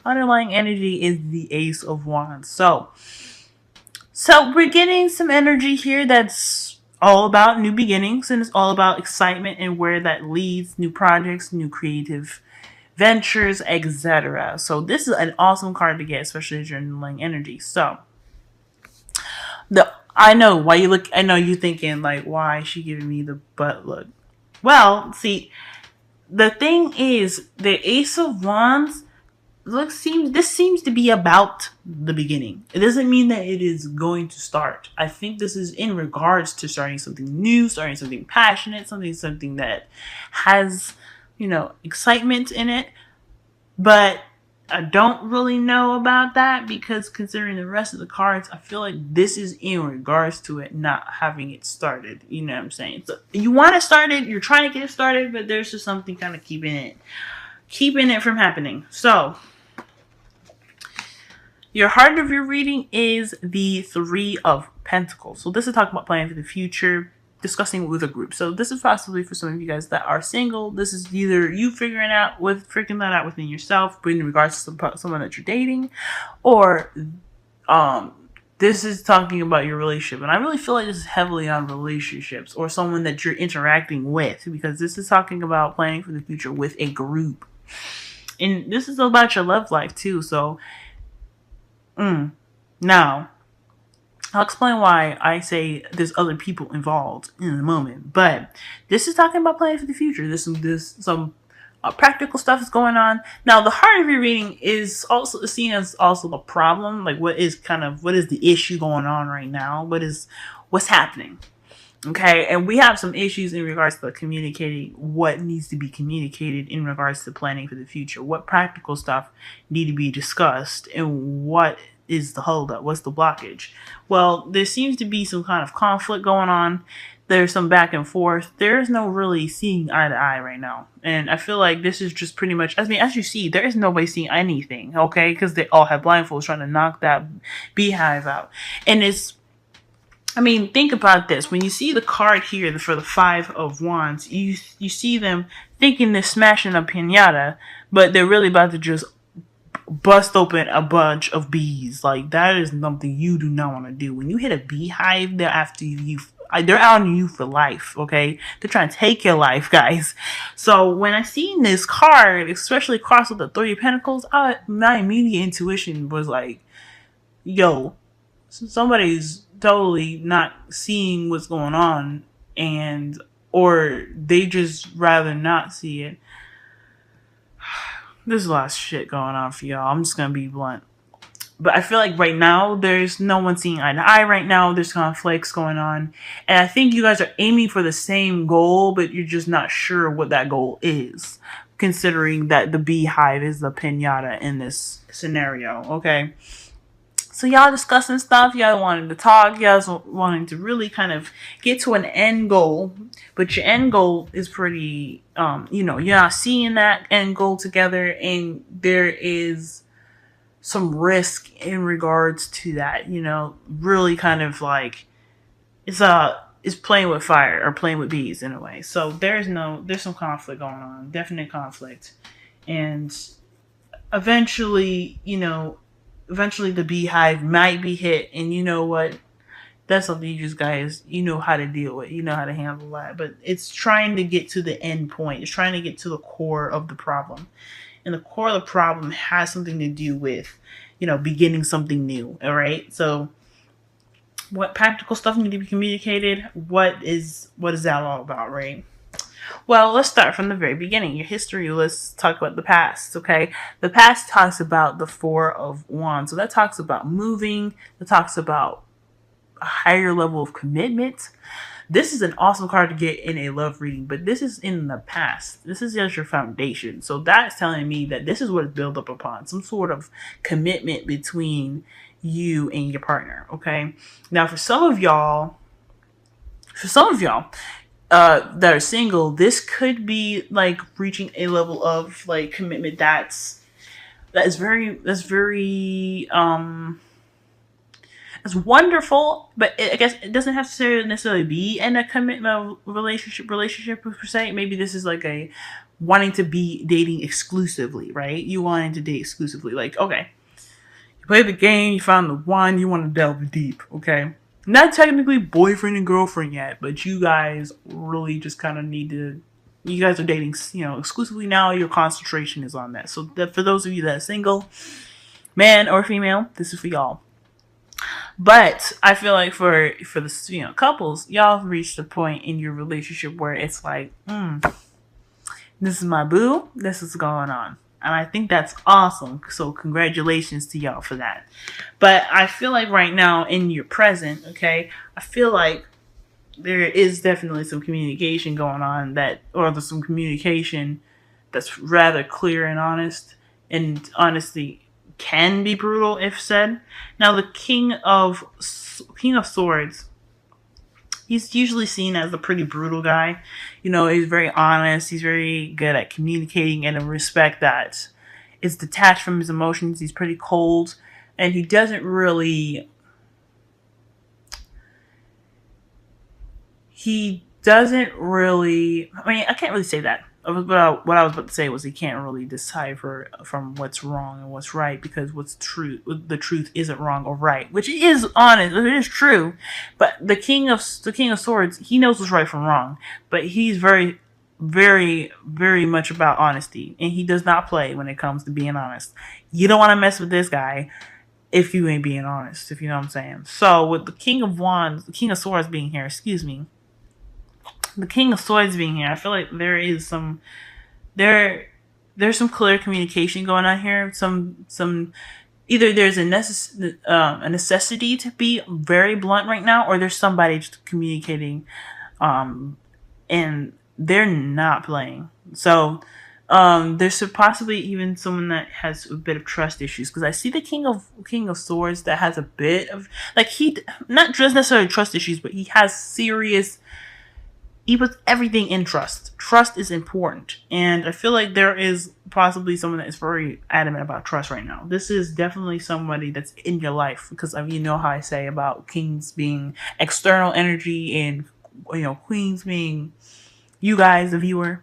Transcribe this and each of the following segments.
underlying energy is the Ace of Wands. So we're getting some energy here that's all about new beginnings, and it's all about excitement and where that leads, new projects, new creative ventures, etc. So this is an awesome card to get, especially as you're underlying energy. So I know why you look. I know you thinking like, why is she giving me the butt look? Well, see, the thing is, the Ace of Wands this seems to be about the beginning. It doesn't mean that it is going to start. I think this is in regards to starting something new, starting something passionate, something that has, excitement in it. But I don't really know about that, because considering the rest of the cards, I feel like this is in regards to it not having it started. You know what I'm saying? So you want to start it, you're trying to get it started, but there's just something kind of keeping it from happening. So your heart of your reading is the Three of Pentacles. So this is talking about planning for the future, discussing with a group. So this is possibly for some of you guys that are single. This is either you figuring that out within yourself, but in regards to someone that you're dating, or this is talking about your relationship. And I really feel like this is heavily on relationships or someone that you're interacting with, because this is talking about planning for the future with a group. And this is about your love life too. So now, I'll explain why I say there's other people involved in a moment. But this is talking about planning for the future. There's some practical stuff is going on. Now, the heart of your reading is also seen as also the problem. Like, what is the issue going on right now? What's happening? Okay, and we have some issues in regards to communicating what needs to be communicated in regards to planning for the future. What practical stuff need to be discussed, and what is the holdup? What's the blockage? Well, there seems to be some kind of conflict going on. There's some back and forth. There's no really seeing eye to eye right now. And I feel like this is just pretty much, as you see, there is nobody seeing anything, okay? Because they all have blindfolds trying to knock that beehive out. And think about this. When you see the card here for the Five of Wands, you see them thinking they're smashing a piñata, but they're really about to just bust open a bunch of bees. Like, that is something you do not want to do. When you hit a beehive, they're after you. They're on you for life, okay? They're trying to take your life, guys. So when I seen this card, especially crossed with the Three of Pentacles, my immediate intuition was like, yo, somebody's totally not seeing what's going on, or they just rather not see it. There's a lot of shit going on for y'all. I'm just gonna be blunt. But I feel like right now, there's no one seeing eye to eye right now. There's conflicts going on. And I think you guys are aiming for the same goal, but you're just not sure what that goal is, considering that the beehive is the piñata in this scenario, okay? So y'all discussing stuff, y'all wanting to talk, y'all wanting to really kind of get to an end goal, but your end goal is pretty, you're not seeing that end goal together, and there is some risk in regards to that, really kind of like, it's playing with fire or playing with bees in a way. So there's some conflict going on, definite conflict. And eventually the beehive might be hit, and you know what? That's something you just guys, how to deal with, how to handle that. But it's trying to get to the end point. It's trying to get to the core of the problem. And the core of the problem has something to do with, beginning something new. All right. So what practical stuff need to be communicated? What is that all about, right? Well, let's start from the very beginning. Your history, let's talk about the past, okay? The past talks about the Four of Wands. So that talks about moving. That talks about a higher level of commitment. This is an awesome card to get in a love reading, but this is in the past. This is just your foundation. So that's telling me that this is what it's built up upon. Some sort of commitment between you and your partner, okay? Now, for some of y'all, that are single, this could be like reaching a level of like commitment that's very it's wonderful, but I guess it doesn't have to necessarily be in a commitment relationship per se. Maybe this is like a wanting to be dating exclusively, right? You wanting to date exclusively. Like, okay, you play the game, you found the one, you want to delve deep, okay? Not technically boyfriend and girlfriend yet, but you guys really just kind of need to. You guys are dating, exclusively now. Your concentration is on that. So that for those of you that are single, man or female, this is for y'all. But I feel like for the couples, y'all have reached a point in your relationship where it's like, this is my boo. This is going on. And I think that's awesome. So congratulations to y'all for that. But I feel like right now in your present, okay, I feel like there is definitely some communication going on or there's some communication that's rather clear and honest, and honestly can be brutal if said. Now the King of Swords, he's usually seen as a pretty brutal guy. He's very honest. He's very good at communicating and a respect that is detached from his emotions. He's pretty cold, and he doesn't really. I mean, I can't really say that. What I was about to say was he can't really decipher from what's wrong and what's right, because the truth isn't wrong or right, which is honest. It is true. But the King of Swords, he knows what's right from wrong, but he's very, very, very much about honesty, and he does not play when it comes to being honest. You don't want to mess with this guy if you ain't being honest, if you know what I'm saying. So with the King of Swords being here, the King of Swords being here, I feel like there is there's some clear communication going on here. Either there's a necessity to be very blunt right now, or there's somebody just communicating, and they're not playing. So there's possibly even someone that has a bit of trust issues, because I see the King of Swords that has a bit of, like, he not just necessarily trust issues, but he has serious. He puts everything in trust. Trust is important. And I feel like there is possibly someone that is very adamant about trust right now. This is definitely somebody that's in your life, because you know how I say about kings being external energy and queens being you guys, the viewer.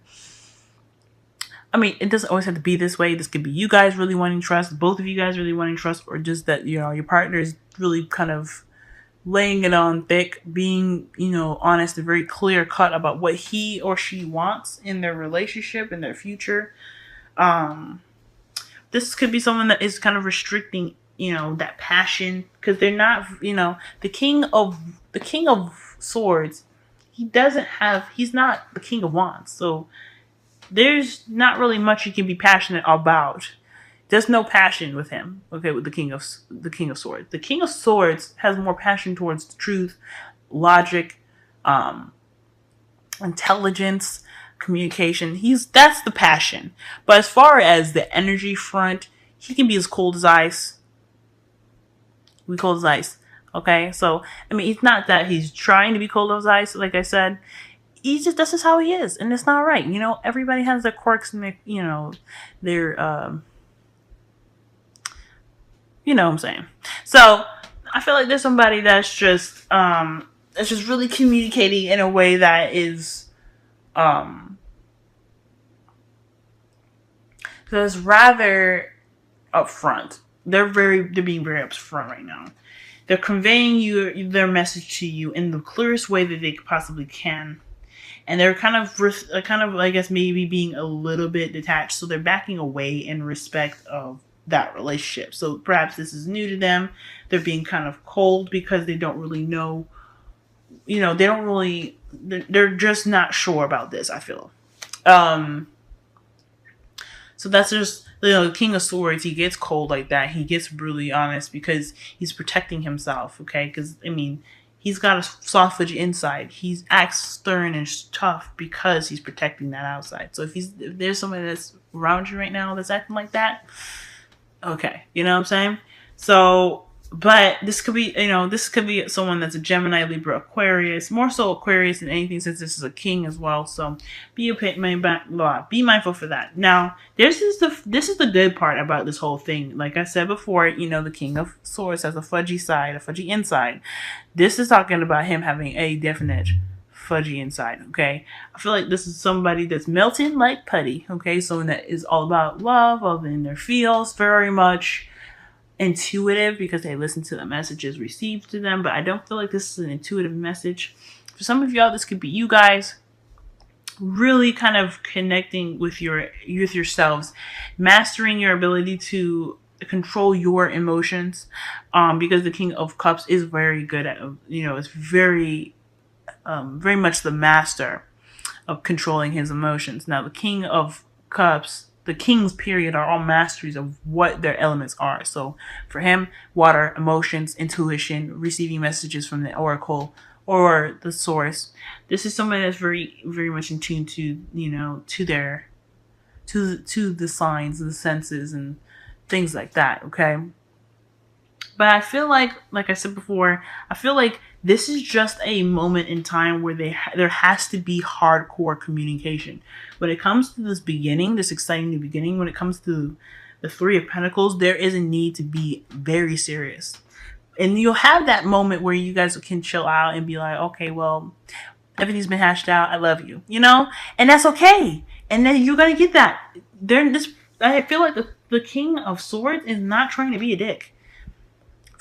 I mean, it doesn't always have to be this way. This could be you guys really wanting trust, both of you guys really wanting trust, or just that your partner is really kind of laying it on thick, being, honest and very clear cut about what he or she wants in their relationship, in their future. This could be someone that is kind of restricting, that passion, because they're not, the King of Swords, he's not the King of Wands. So there's not really much you can be passionate about. There's no passion with him, okay, with the King of Swords. The King of Swords has more passion towards the truth, logic, intelligence, communication. That's the passion. But as far as the energy front, he can be as cold as ice. We cold as ice, okay? So, I mean, it's not that he's trying to be cold as ice, like I said. That's just how he is, and it's not right. Everybody has their quirks and their you know what I'm saying. So I feel like there's somebody that's just really communicating in a way that is that's rather upfront. They're being very upfront right now. They're conveying their message to you in the clearest way that they possibly can. And they're kind of, I guess, maybe being a little bit detached. So they're backing away in respect of that relationship. So perhaps this is new to them. They're being kind of cold because they don't really know, they're just not sure about this, I feel. So that's just, the King of Swords, he gets cold like that. He gets brutally honest because he's protecting himself, okay? Because, I mean, he's got a soft edge inside. He acts stern and tough because he's protecting that outside. So if there's somebody that's around you right now that's acting like that, okay, you know what I'm saying? So, but this could be someone that's a Gemini, Libra, Aquarius, more so Aquarius than anything, since this is a king as well. So be mindful for that. Now, this is the good part about this whole thing. Like I said before, the King of Swords has a fudgy side, a fudgy inside. This is talking about him having a definite fudgy inside, okay? I feel like this is somebody that's melting like putty, okay? Someone that is all about love, all in their feels, very much intuitive because they listen to the messages received to them, but I don't feel like this is an intuitive message. For some of y'all, this could be you guys really kind of connecting with yourselves, mastering your ability to control your emotions, because the King of Cups is very good at, it's very much the master of controlling his emotions. Now, the King of Cups, the kings period, are all masteries of what their elements are. So for him, water, emotions, intuition, receiving messages from the oracle or the source. This is someone that's very, very much in tune to, to the signs and the senses and things like that. Okay. But I feel like I said before, I feel like this is just a moment in time where there has to be hardcore communication. When it comes to this beginning, this exciting new beginning, when it comes to the Three of Pentacles, there is a need to be very serious. And you'll have that moment where you guys can chill out and be like, okay, well, everything's been hashed out. I love you, and that's okay. And then you're going to get that. I feel like the King of Swords is not trying to be a dick.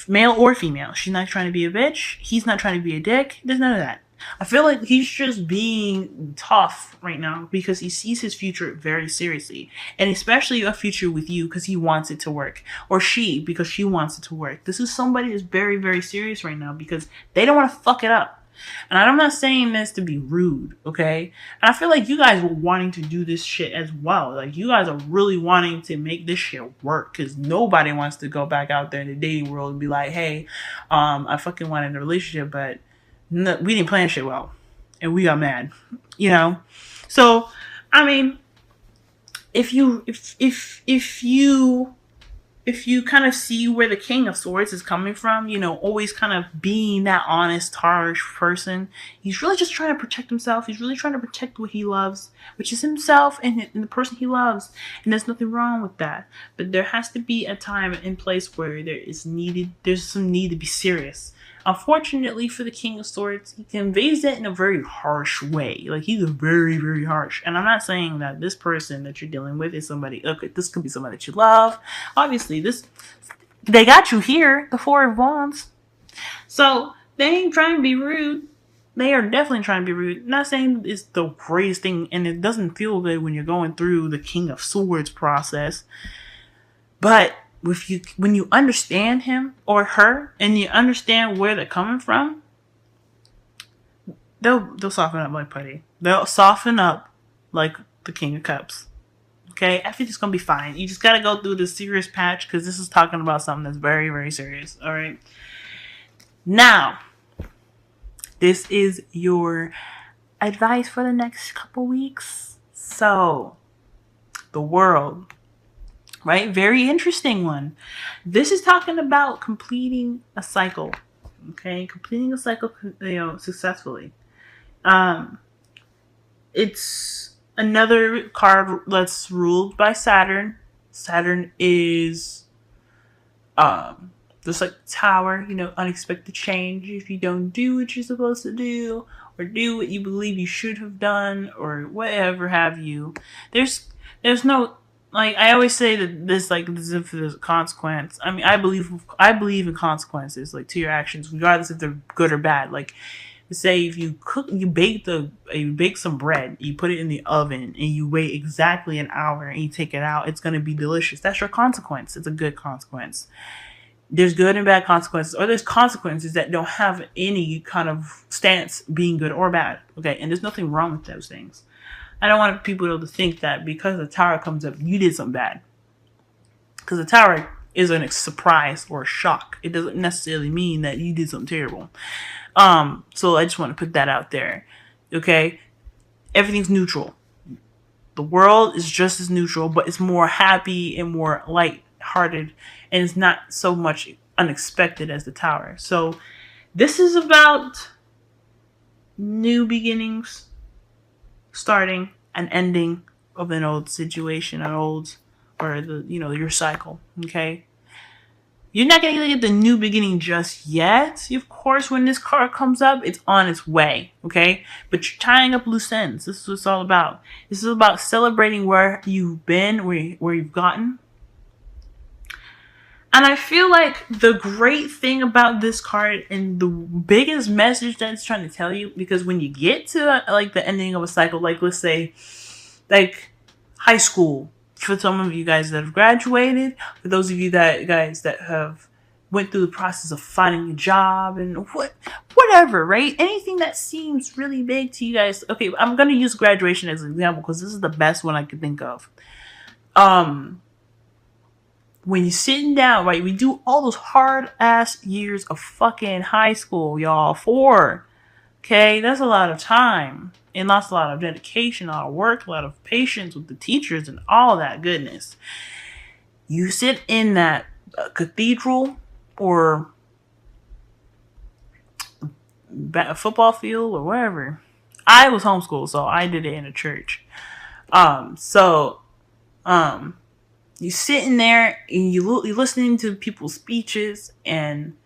Male or female. She's not trying to be a bitch. He's not trying to be a dick. There's none of that. I feel like he's just being tough right now because he sees his future very seriously. And especially a future with you because he wants it to work. Or she because she wants it to work. This is somebody that's very, very serious right now because they don't want to fuck it up. And I'm not saying this to be rude, okay? And I feel like you guys were wanting to do this shit as well. Like, you guys are really wanting to make this shit work because nobody wants to go back out there in the dating world and be like, hey, I fucking wanted a relationship, but no, we didn't plan shit well. And we got mad, So, I mean, if you kind of see where the King of Swords is coming from, always kind of being that honest, harsh person, he's really just trying to protect himself. He's really trying to protect what he loves, which is himself and the person he loves. And there's nothing wrong with that. But there has to be a time and place where there's some need to be serious. Unfortunately for the King of Swords, he conveys that in a very harsh way. Like, he's very, very harsh. And I'm not saying that this person that you're dealing with is somebody, okay, this could be somebody that you love. Obviously, they got you here, the Four of Wands. So, they ain't trying to be rude. They are definitely trying to be rude. I'm not saying it's the greatest thing, and it doesn't feel good when you're going through the King of Swords process. But when you understand him or her and you understand where they're coming from, they'll soften up like putty. They'll soften up like the King of Cups. Okay, everything's gonna be fine. You just gotta go through this serious patch because this is talking about something that's very, very serious. All right. Now, this is your advice for the next couple weeks. So, the World. Right? Very interesting one. This is talking about completing a cycle. Okay? Completing a cycle, successfully. It's another card that's ruled by Saturn. Saturn is just like the Tower, unexpected change. If you don't do what you're supposed to do, or do what you believe you should have done, or whatever have you, there's no, like, I always say that this if there's a consequence. I mean, I believe in consequences, like, to your actions, regardless if they're good or bad. Like, say if you bake some bread, you put it in the oven, and you wait exactly an hour, and you take it out, it's gonna be delicious. That's your consequence. It's a good consequence. There's good and bad consequences, or there's consequences that don't have any kind of stance being good or bad. Okay, and there's nothing wrong with those things. I don't want people to think that because the Tower comes up, you did something bad. Because the Tower is a surprise or a shock. It doesn't necessarily mean that you did something terrible. So I just want to put that out there. Okay? Everything's neutral. The World is just as neutral, but it's more happy and more light-hearted. And it's not so much unexpected as the Tower. So this is about new beginnings, starting an ending of an old situation, your cycle, okay? You're not going to get the new beginning just yet. Of course, when this card comes up, it's on its way, okay? But you're tying up loose ends. This is what it's all about. This is about celebrating where you've been, where you've gotten. And I feel like the great thing about this card and the biggest message that it's trying to tell you, because when you get to like the ending of a cycle, like let's say, like high school, for some of you guys that have graduated, for those of you that have went through the process of finding a job and whatever, right? Anything that seems really big to you guys. Okay, I'm gonna use graduation as an example because this is the best one I could think of. When you're sitting down, right, we do all those hard ass years of fucking high school, y'all. 4. Okay, that's a lot of time. And that's a lot of dedication, a lot of work, a lot of patience with the teachers and all that goodness. You sit in that cathedral or a football field or wherever. I was homeschooled, so I did it in a church. You sitting there and you're listening to people's speeches, and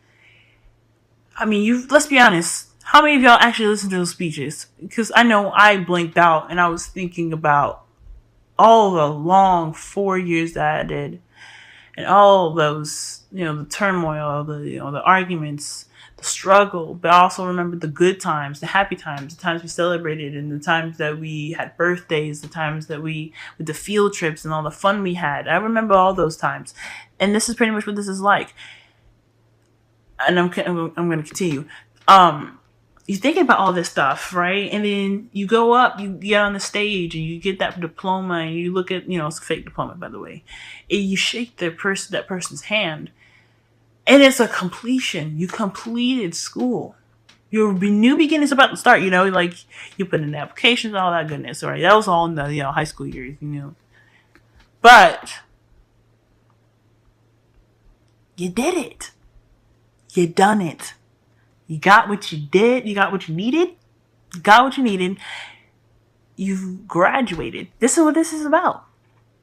I mean, let's be honest. How many of y'all actually listen to those speeches? Because I know I blinked out and I was thinking about all the long 4 years that I did, and all those, the turmoil, the arguments, the struggle, but I also remember the good times, the happy times, the times we celebrated, and the times that we had birthdays, the times that with the field trips and all the fun we had. I remember all those times, and this is pretty much what this is like. And I'm going to continue. You're thinking about all this stuff, right? And then you go up, you get on the stage, and you get that diploma, and you look at, it's a fake diploma, by the way. And you shake that person's hand, and it's a completion. You completed school. Your new beginning's about to start. Like you put in applications, all that goodness, right? That was all in the high school years, But you did it. You done it. You got what you did. You got what you needed. You got what you needed. You've graduated. This is what this is about.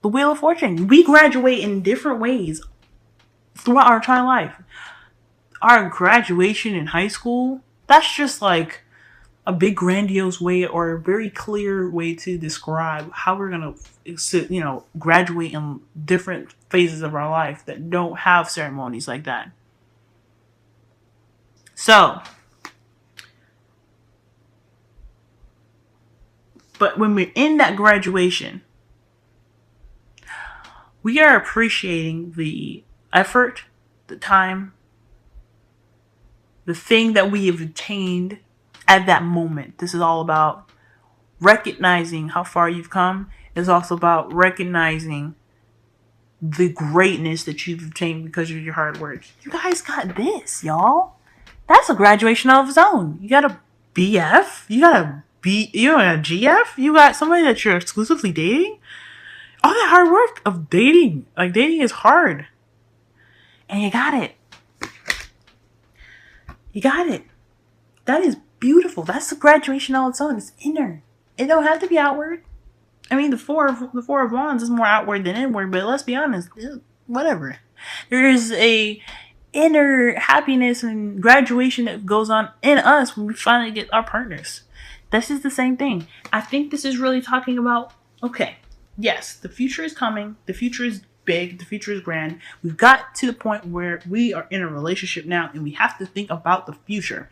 The Wheel of Fortune. We graduate in different ways throughout our entire life. Our graduation in high school, that's just like a big grandiose way or a very clear way to describe how we're going to, graduate in different phases of our life that don't have ceremonies like that. So, but when we're in that graduation, we are appreciating the effort, the time, the thing that we have attained at that moment. This is all about recognizing how far you've come. It's also about recognizing the greatness that you've obtained because of your hard work. You guys got this, y'all. That's a graduation of its own. You got a BF. You got a GF. You got somebody that you're exclusively dating. All that hard work of dating. Like, dating is hard. And you got it. You got it. That is beautiful. That's a graduation all its own. It's inner. It don't have to be outward. I mean, the four of wands is more outward than inward, but let's be honest. Whatever. There is a inner happiness and graduation that goes on in us when we finally get our partners. This is the same thing. I think this is really talking about, okay, yes, the future is coming. The future is big. The future is grand. We've got to the point where we are in a relationship now and we have to think about the future.